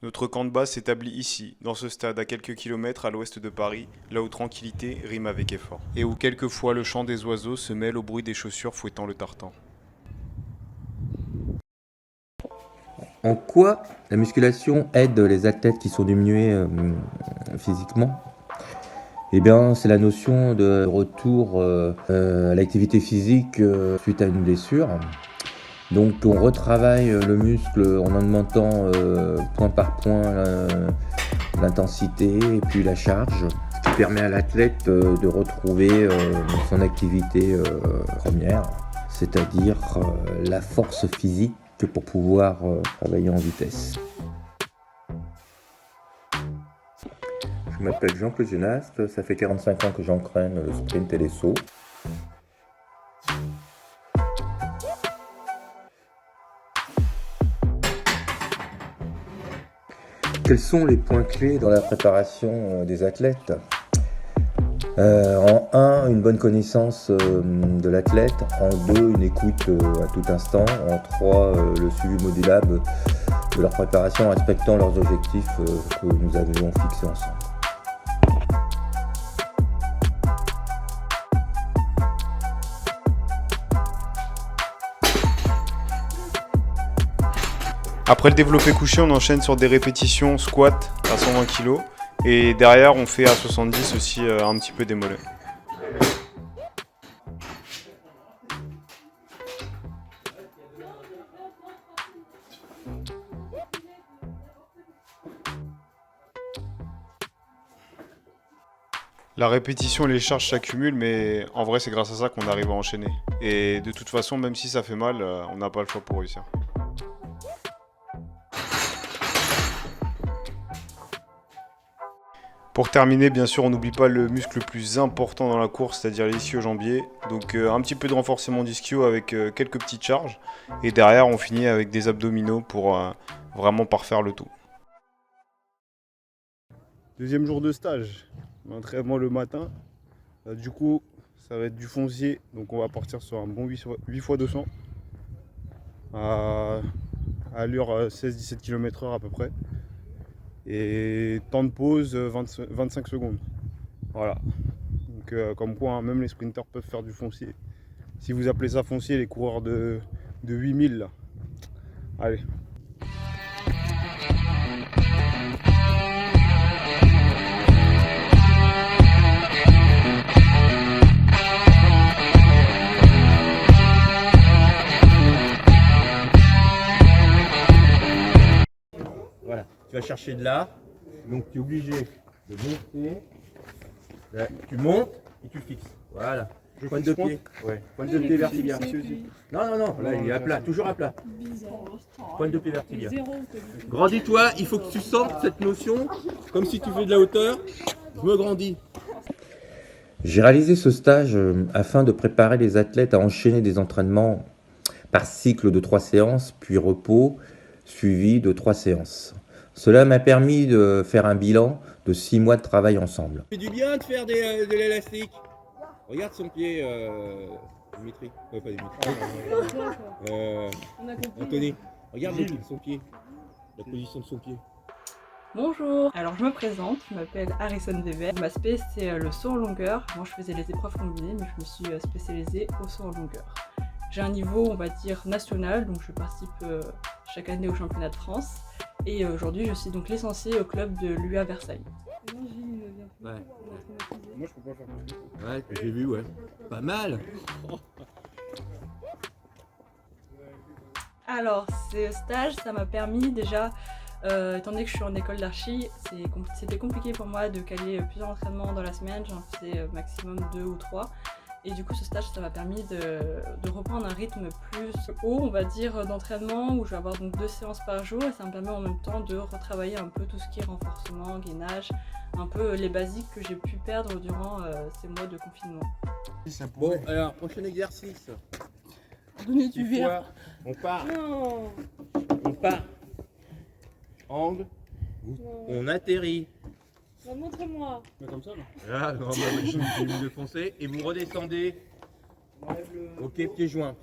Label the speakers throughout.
Speaker 1: Notre camp de base s'établit ici, dans ce stade à quelques kilomètres à l'ouest de Paris, là où tranquillité rime avec effort. Et où quelquefois le chant des oiseaux se mêle au bruit des chaussures fouettant le tartan.
Speaker 2: En quoi la musculation aide les athlètes qui sont diminués physiquement? Eh bien, c'est la notion de retour à l'activité physique suite à une blessure. Donc, on retravaille le muscle en augmentant point par point l'intensité et puis la charge, ce qui permet à l'athlète de retrouver son activité première, c'est-à-dire la force physique pour pouvoir travailler en vitesse. Je m'appelle Jean-Claude Génaste, ça fait 45 ans que j'entraîne le sprint et les sauts. Quels sont les points clés dans la préparation des athlètes? En 1, une bonne connaissance de l'athlète. En 2, une écoute à tout instant. En 3, le suivi modulable de leur préparation en respectant leurs objectifs que nous avions fixés ensemble.
Speaker 1: Après le développé couché, on enchaîne sur des répétitions squat à 120 kg. Et derrière, on fait à 70 aussi un petit peu des mollets. La répétition et les charges s'accumulent, mais en vrai, c'est grâce à ça qu'on arrive à enchaîner. Et de toute façon, même si ça fait mal, on n'a pas le choix pour réussir. Pour terminer, bien sûr, on n'oublie pas le muscle le plus important dans la course, c'est-à-dire l'ischio-jambier. Donc un petit peu de renforcement d'ischio avec quelques petites charges. Et derrière, on finit avec des abdominaux pour vraiment parfaire le tout. Deuxième jour de stage, entraînement le matin. Du coup, ça va être du foncier. Donc on va partir sur un bon 8 x 200 à allure 16-17 km/h à peu près. Et temps de pause 25 secondes. Voilà. Donc comme quoi, hein, même les sprinters peuvent faire du foncier. Si vous appelez ça foncier, les coureurs de 8000 là. Allez.
Speaker 3: Voilà, tu vas chercher de là, donc tu es obligé de monter, là, tu montes et tu fixes. Voilà, pointe de pied, ouais. Pointe de pied vertical. Non, là il est à plat, toujours à plat. Pointe de pied vertical. Grandis-toi, il faut que tu sentes cette notion, comme si tu fais de la hauteur, je me grandis.
Speaker 2: J'ai réalisé ce stage afin de préparer les athlètes à enchaîner des entraînements par cycle de 3 séances, puis repos, suivi de 3 séances. Cela m'a permis de faire un bilan de 6 mois de travail ensemble.
Speaker 3: Ça fait du bien de faire de l'élastique. Regarde son pied, Dimitri. Pas Dimitri. Anthony, regarde son pied, la position de son pied.
Speaker 4: Bonjour, alors je me présente, je m'appelle Harrison Weber. Ma spé c'est le saut en longueur. Moi je faisais les épreuves combinées mais je me suis spécialisée au saut en longueur. J'ai un niveau on va dire national, donc je participe chaque année au championnat de France. Et aujourd'hui je suis donc licenciée au club de l'UA Versailles.
Speaker 3: Ouais. Moi je peux pas faire plus. Ouais, j'ai vu, ouais. Pas mal.
Speaker 4: Alors ce stage ça m'a permis déjà, étant donné que je suis en école d'archi, c'était compliqué pour moi de caler plusieurs entraînements dans la semaine, j'en faisais maximum 2 ou 3. Et du coup ce stage ça m'a permis de reprendre un rythme plus haut on va dire d'entraînement où je vais avoir donc 2 séances par jour et ça me permet en même temps de retravailler un peu tout ce qui est renforcement, gainage, un peu les basiques que j'ai pu perdre durant ces mois de confinement.
Speaker 3: Bon alors prochain exercice.
Speaker 4: Donner du verre.
Speaker 3: On part.
Speaker 4: Non.
Speaker 3: On part. Angle. On atterrit.
Speaker 4: Montre-moi.
Speaker 3: Comme ça là. Non, je vais me défoncer. Et vous redescendez. Ok, pieds joints.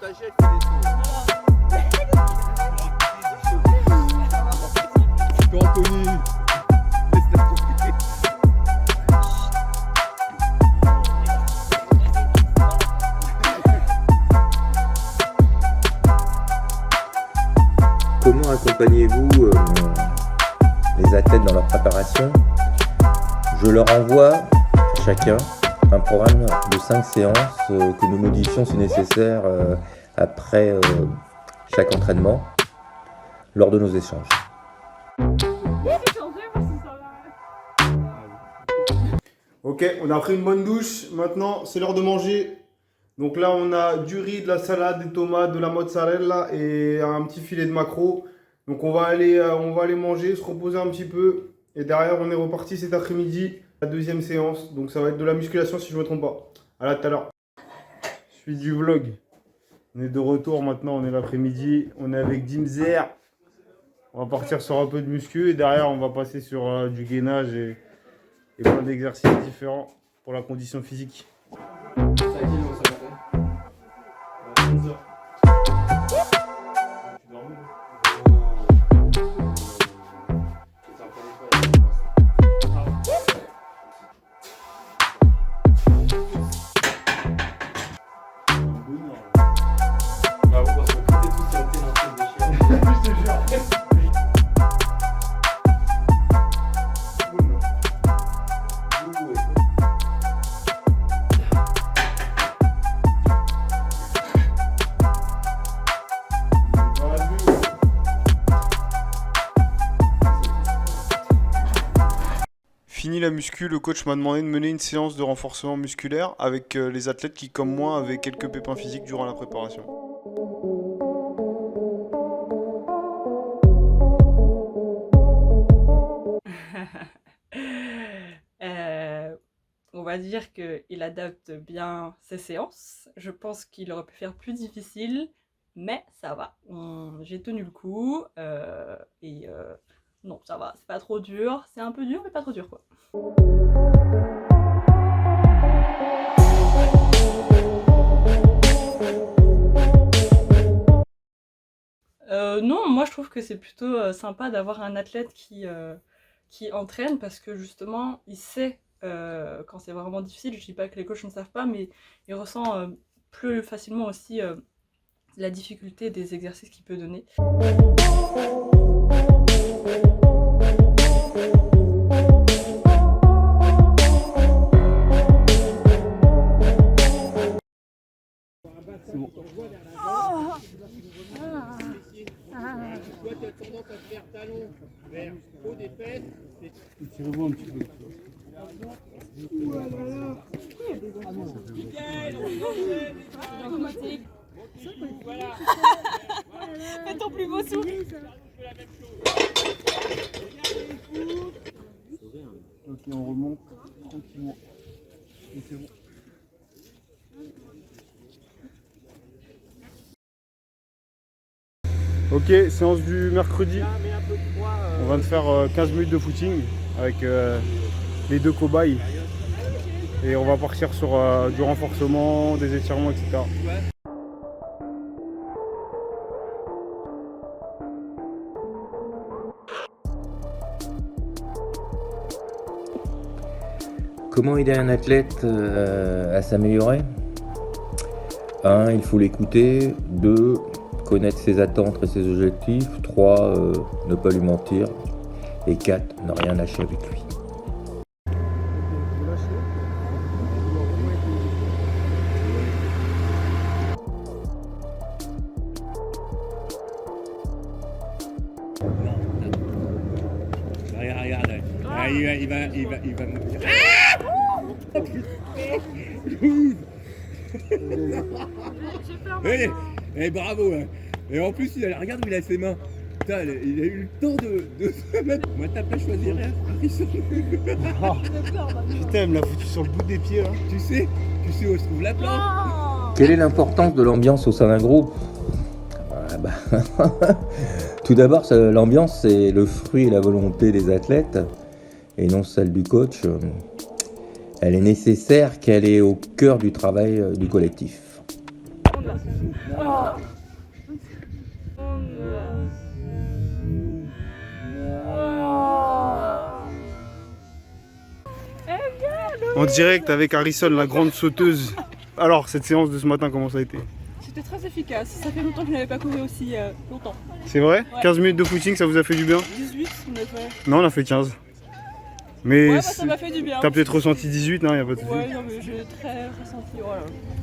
Speaker 3: partager, elle fait des sauts. Anthony, laisse-la profiter.
Speaker 2: Comment accompagnez-vous les athlètes dans leur préparation? Je leur envoie à chacun un programme de 5 séances que nous modifions si nécessaire après chaque entraînement lors de nos échanges.
Speaker 1: Ok, on a pris une bonne douche. Maintenant, c'est l'heure de manger. Donc là, on a du riz, de la salade, des tomates, de la mozzarella et un petit filet de maquereau. Donc on va aller manger, se reposer un petit peu. Et derrière, on est reparti cet après-midi. La deuxième séance. Donc ça va être de la musculation si je ne me trompe pas. À tout à l'heure. Suite du vlog. On est de retour maintenant, on est l'après-midi. On est avec Dimzer. On va partir sur un peu de muscu. Et derrière, on va passer sur du gainage et plein d'exercices différents pour la condition physique. Fini la muscu, le coach m'a demandé de mener une séance de renforcement musculaire avec les athlètes qui, comme moi, avaient quelques pépins physiques durant la préparation.
Speaker 4: On va dire qu'il adapte bien ses séances. Je pense qu'il aurait pu faire plus difficile, mais ça va. J'ai tenu le coup non, ça va, c'est pas trop dur. C'est un peu dur, mais pas trop dur, quoi. Non, moi je trouve que c'est plutôt sympa d'avoir un athlète qui entraîne parce que justement, il sait quand c'est vraiment difficile. Je dis pas que les coachs ne savent pas, mais il ressent plus facilement aussi la difficulté des exercices qu'il peut donner.
Speaker 1: C'est bon.
Speaker 3: Toi, tu as tendance à faire talon vers haut des fesses.
Speaker 1: Tirez-vous un petit peu.
Speaker 3: Voilà.
Speaker 4: Fais ton plus beau sourire.
Speaker 1: Ok, on remonte tranquillement. Et c'est bon. Ok, séance du mercredi. On va faire 15 minutes de footing avec les deux cobayes. Et on va partir sur du renforcement, des étirements, etc.
Speaker 2: Comment aider un athlète à s'améliorer? 1. Il faut l'écouter. 2. Connaître ses attentes et ses objectifs. 3. Ne pas lui mentir. Et 4. Ne rien lâcher avec lui.
Speaker 3: Regarde. Ah, il va me dire. Ah, bravo. Hein. Et en plus, regarde où il a ses mains. Putain, il a eu le temps de se mettre. Moi, t'as pas choisi rien.
Speaker 1: Putain, elle me l'a foutu sur le bout des pieds là.
Speaker 3: Tu sais où se trouve la plante.
Speaker 2: Quelle est l'importance de l'ambiance au sein d'un groupe? Tout d'abord, l'ambiance, c'est le fruit et la volonté des athlètes et non celle du coach. Elle est nécessaire qu'elle est au cœur du travail du collectif.
Speaker 4: Oh.
Speaker 1: En direct avec Harrison, la grande sauteuse. Alors, cette séance de ce matin, comment ça a été?
Speaker 5: C'était très efficace. Ça fait longtemps que je n'avais pas couru aussi longtemps.
Speaker 1: C'est vrai?
Speaker 5: Ouais.
Speaker 1: 15 minutes de footing, ça vous a fait du bien?
Speaker 5: 18, on a fait.
Speaker 1: Non, on a fait 15. Mais
Speaker 5: Ouais, bah, ça m'a fait du bien.
Speaker 1: t'as peut-être ressenti 18, non? Y a pas de souci.
Speaker 5: Ouais, non, mais j'ai très ressenti. Voilà.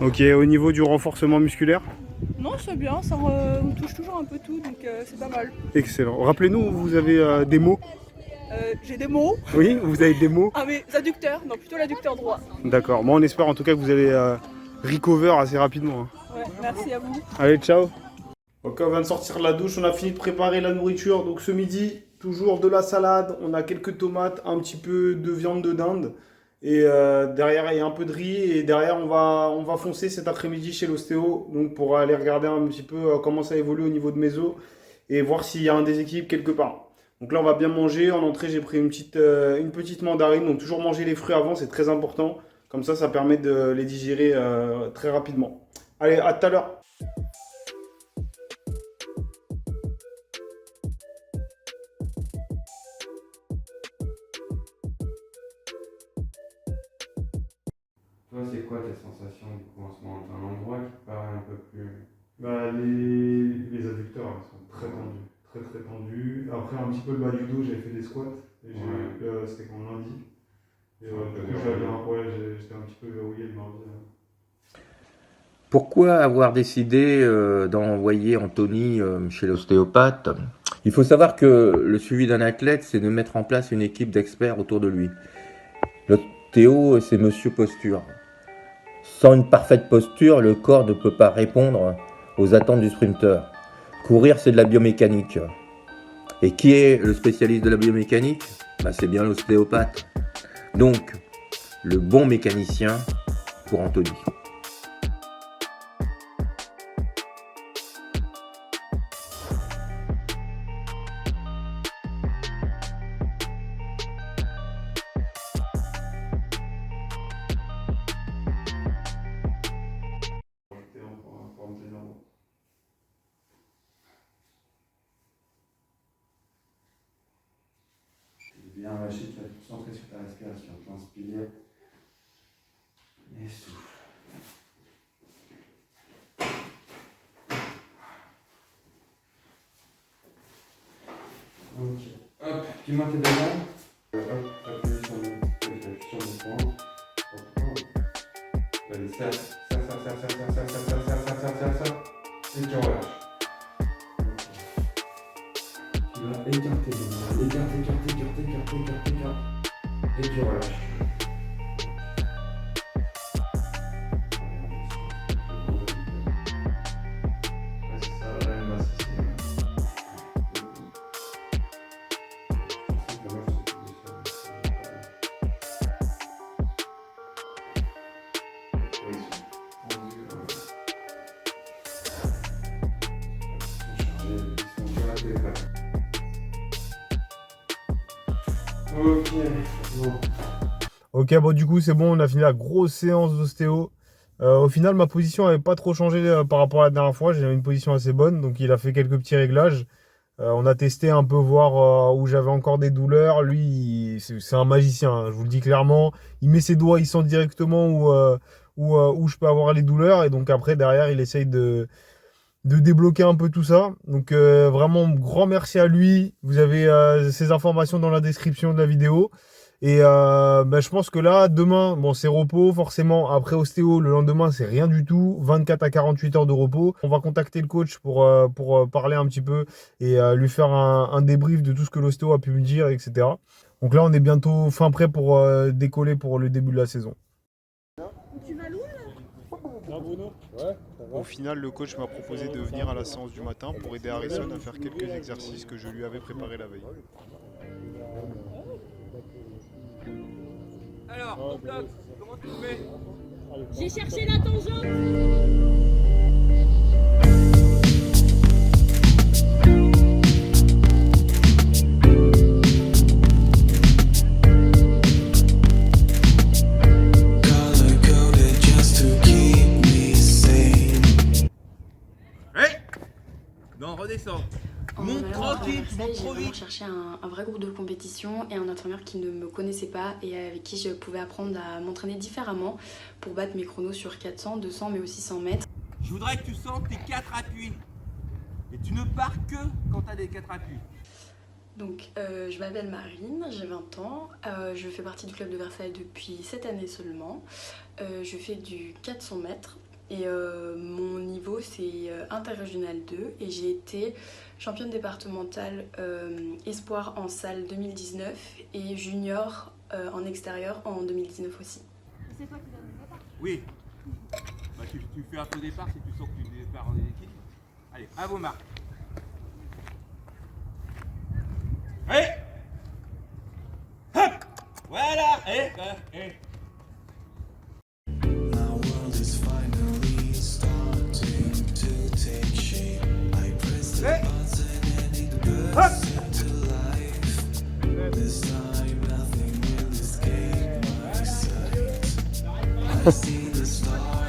Speaker 1: Ok, au niveau du renforcement musculaire?
Speaker 5: Non, c'est bien, ça on touche toujours un peu tout, donc c'est pas mal.
Speaker 1: Excellent. Rappelez-nous, vous avez des mots?
Speaker 5: J'ai des mots.
Speaker 1: Oui, vous avez des mots?
Speaker 5: Ah, mais adducteurs, non, plutôt l'adducteur droit.
Speaker 1: D'accord. Moi, on espère en tout cas que vous allez recover assez rapidement. Hein.
Speaker 5: Ouais, merci à vous.
Speaker 1: Allez, ciao. Ok, on vient de sortir de la douche, on a fini de préparer la nourriture. Donc ce midi, toujours de la salade, on a quelques tomates, un petit peu de viande de dinde. Et derrière, il y a un peu de riz. Et derrière, on va foncer cet après-midi chez l'ostéo. Donc pour aller regarder un petit peu comment ça évolue au niveau de mes os. Et voir s'il y a un déséquilibre quelque part. Donc là, on va bien manger. En entrée, j'ai pris une petite mandarine. Donc toujours manger les fruits avant, c'est très important. Comme ça permet de les digérer très rapidement. Allez, à tout à l'heure.
Speaker 2: Toi, c'est quoi tes sensations du coup en ce moment? T'as un endroit qui te paraît un peu plus...
Speaker 1: Bah, les adducteurs ils sont très tendus. Très tendus. Après, un petit peu le bas du dos, j'avais fait des squats. Et c'était comme lundi. Et du coup, j'étais un petit peu verrouillé le mardi.
Speaker 2: Pourquoi avoir décidé d'envoyer Anthony chez l'ostéopathe? Il faut savoir que le suivi d'un athlète, c'est de mettre en place une équipe d'experts autour de lui. L'ostéo, c'est monsieur posture. Sans une parfaite posture, le corps ne peut pas répondre aux attentes du sprinter. Courir, c'est de la biomécanique. Et qui est le spécialiste de la biomécanique? C'est bien l'ostéopathe. Donc, le bon mécanicien pour Anthony. Bien lâcher, tu vas te concentrer sur ta respiration. T'inspires et souffle. Ok. Hop, tu montes tes deux jambes. Hop, appuie sur le point. Allez, ça. Et tu relâches. Tu vas écarter les mains. Écarte. Et tu relâches.
Speaker 1: Ok, bon du coup c'est bon, on a fini la grosse séance d'ostéo. Au final ma position n'avait pas trop changé par rapport à la dernière fois, j'avais une position assez bonne, donc il a fait quelques petits réglages. On a testé un peu voir où j'avais encore des douleurs. Lui c'est un magicien, hein, je vous le dis clairement. Il met ses doigts, il sent directement où je peux avoir les douleurs. Et donc après derrière il essaye de débloquer un peu tout ça. Donc vraiment grand merci à lui. Vous avez ces informations dans la description de la vidéo. Et je pense que là, demain, bon c'est repos forcément. Après ostéo, le lendemain c'est rien du tout. 24 à 48 heures de repos. On va contacter le coach pour parler un petit peu et lui faire un débrief de tout ce que l'ostéo a pu me dire, etc. Donc là on est bientôt fin prêt pour décoller pour le début de la saison.
Speaker 5: Tu vas loin là?
Speaker 1: Au final, le coach m'a proposé de venir à la séance du matin pour aider Harrison à faire quelques exercices que je lui avais préparés la veille.
Speaker 5: Alors, ton bloc, comment tu le mets?
Speaker 6: J'ai cherché la tangente.
Speaker 3: Non, redescends.
Speaker 4: En
Speaker 3: Monte
Speaker 4: allant à
Speaker 3: tranquille,
Speaker 4: Versailles,
Speaker 3: monte
Speaker 4: j'ai
Speaker 3: trop
Speaker 4: vraiment
Speaker 3: vite.
Speaker 4: cherché un vrai groupe de compétition et un entraîneur qui ne me connaissait pas et avec qui je pouvais apprendre à m'entraîner différemment pour battre mes chronos sur 400, 200 mais aussi 100 mètres.
Speaker 3: Je voudrais que tu sentes tes 4 appuis. Et tu ne pars que quand tu as des 4 appuis.
Speaker 4: Donc je m'appelle Marine, j'ai 20 ans, je fais partie du club de Versailles depuis cette année seulement. Je fais du 400 mètres et mon niveau c'est interrégional 2 et j'ai été championne départementale espoir en salle 2019 et junior en extérieur en 2019 aussi.
Speaker 6: C'est toi qui donnes le départ.
Speaker 3: Oui. Bah, tu fais un peu départ si tu sens que tu départs en équilibre. Allez, à vos marques. Allez. Hop. Voilà. Allez. Allez.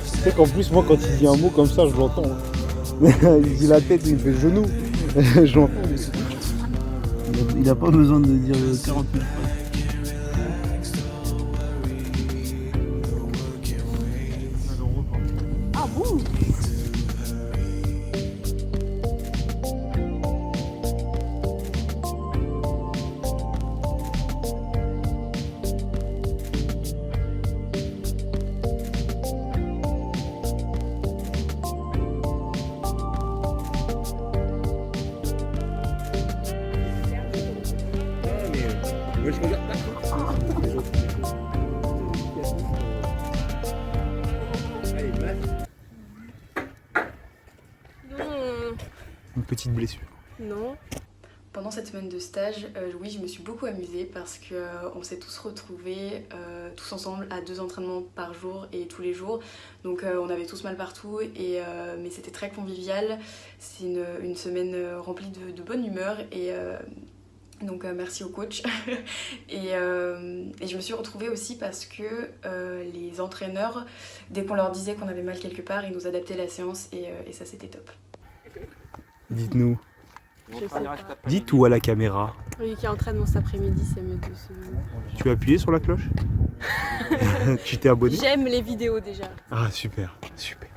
Speaker 1: Tu sais qu'en plus, moi, quand il dit un mot comme ça, je l'entends. Il dit la tête, il me fait le genou. Je l'entends. Il n'a pas besoin de dire 40 000 phrases.
Speaker 5: Ah bon?
Speaker 3: Mais je regarde pas. Allez,
Speaker 6: Non,
Speaker 1: Une petite blessure.
Speaker 6: non.
Speaker 4: Pendant cette semaine de stage, oui, je me suis beaucoup amusée parce qu'on s'est tous retrouvés tous ensemble à 2 entraînements par jour et tous les jours. Donc on avait tous mal partout, mais c'était très convivial. C'est une semaine remplie de bonne humeur et donc merci au coach. et je me suis retrouvée aussi parce que les entraîneurs, dès qu'on leur disait qu'on avait mal quelque part, ils nous adaptaient la séance et ça c'était top.
Speaker 1: Dites-nous.
Speaker 6: Je sais pas.
Speaker 1: Dites tout à la caméra.
Speaker 6: Oui, qui entraînement cet après-midi, c'est mieux de se...
Speaker 1: Tu as appuyé sur la cloche? Tu t'es abonné?
Speaker 6: J'aime les vidéos déjà.
Speaker 1: Ah, super, super.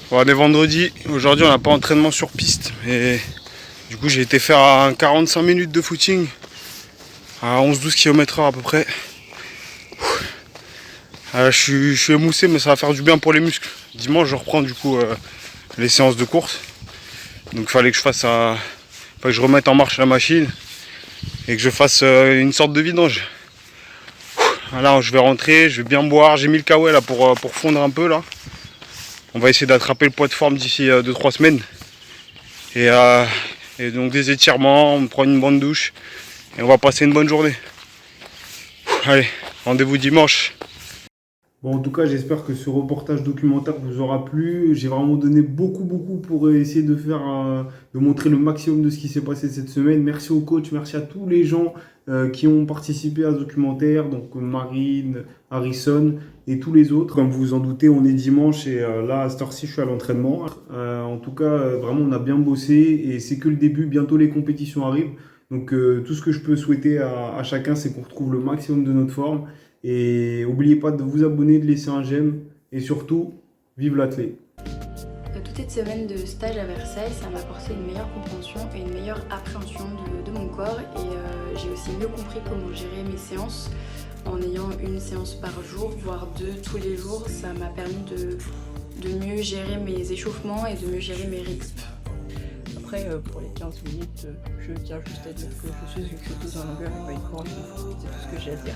Speaker 1: Bon, on est vendredi. Aujourd'hui, on n'a pas entraînement sur piste. Mais du coup, j'ai été faire un 45 minutes de footing à 11-12 km/h à peu près. Je suis émoussé, mais ça va faire du bien pour les muscles. Dimanche, je reprends du coup les séances de course. Donc, il fallait que je remette en marche la machine et que je fasse une sorte de vidange. Là, je vais rentrer, je vais bien boire. J'ai mis le kawaii là pour fondre un peu là. On va essayer d'attraper le poids de forme d'ici 2-3 semaines. Et donc des étirements, on prend une bonne douche et on va passer une bonne journée. Allez, rendez-vous dimanche. Bon, en tout cas, j'espère que ce reportage documentaire vous aura plu. J'ai vraiment donné beaucoup pour essayer de montrer le maximum de ce qui s'est passé cette semaine. Merci au coach, merci à tous les gens qui ont participé à ce documentaire, donc Marine, Harrison et tous les autres. Comme vous vous en doutez, on est dimanche et là, à cette heure-ci, je suis à l'entraînement. En tout cas, vraiment, on a bien bossé et c'est que le début. Bientôt, les compétitions arrivent. Donc, tout ce que je peux souhaiter à chacun, c'est qu'on retrouve le maximum de notre forme. Et n'oubliez pas de vous abonner, de laisser un j'aime et surtout, vive l'athlète.
Speaker 4: Toute cette semaine de stage à Versailles, ça m'a apporté une meilleure compréhension et une meilleure appréhension de mon corps et j'ai aussi mieux compris comment gérer mes séances en ayant une séance par jour, voire 2 tous les jours. Ça m'a permis de mieux gérer mes échauffements et de mieux gérer mes rythmes.
Speaker 5: Après, pour les 15 minutes, je tiens juste à dire que je suis une sauteuse en longueur et pas une courante. C'est tout ce que j'ai à dire.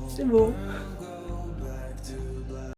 Speaker 5: C'est beau.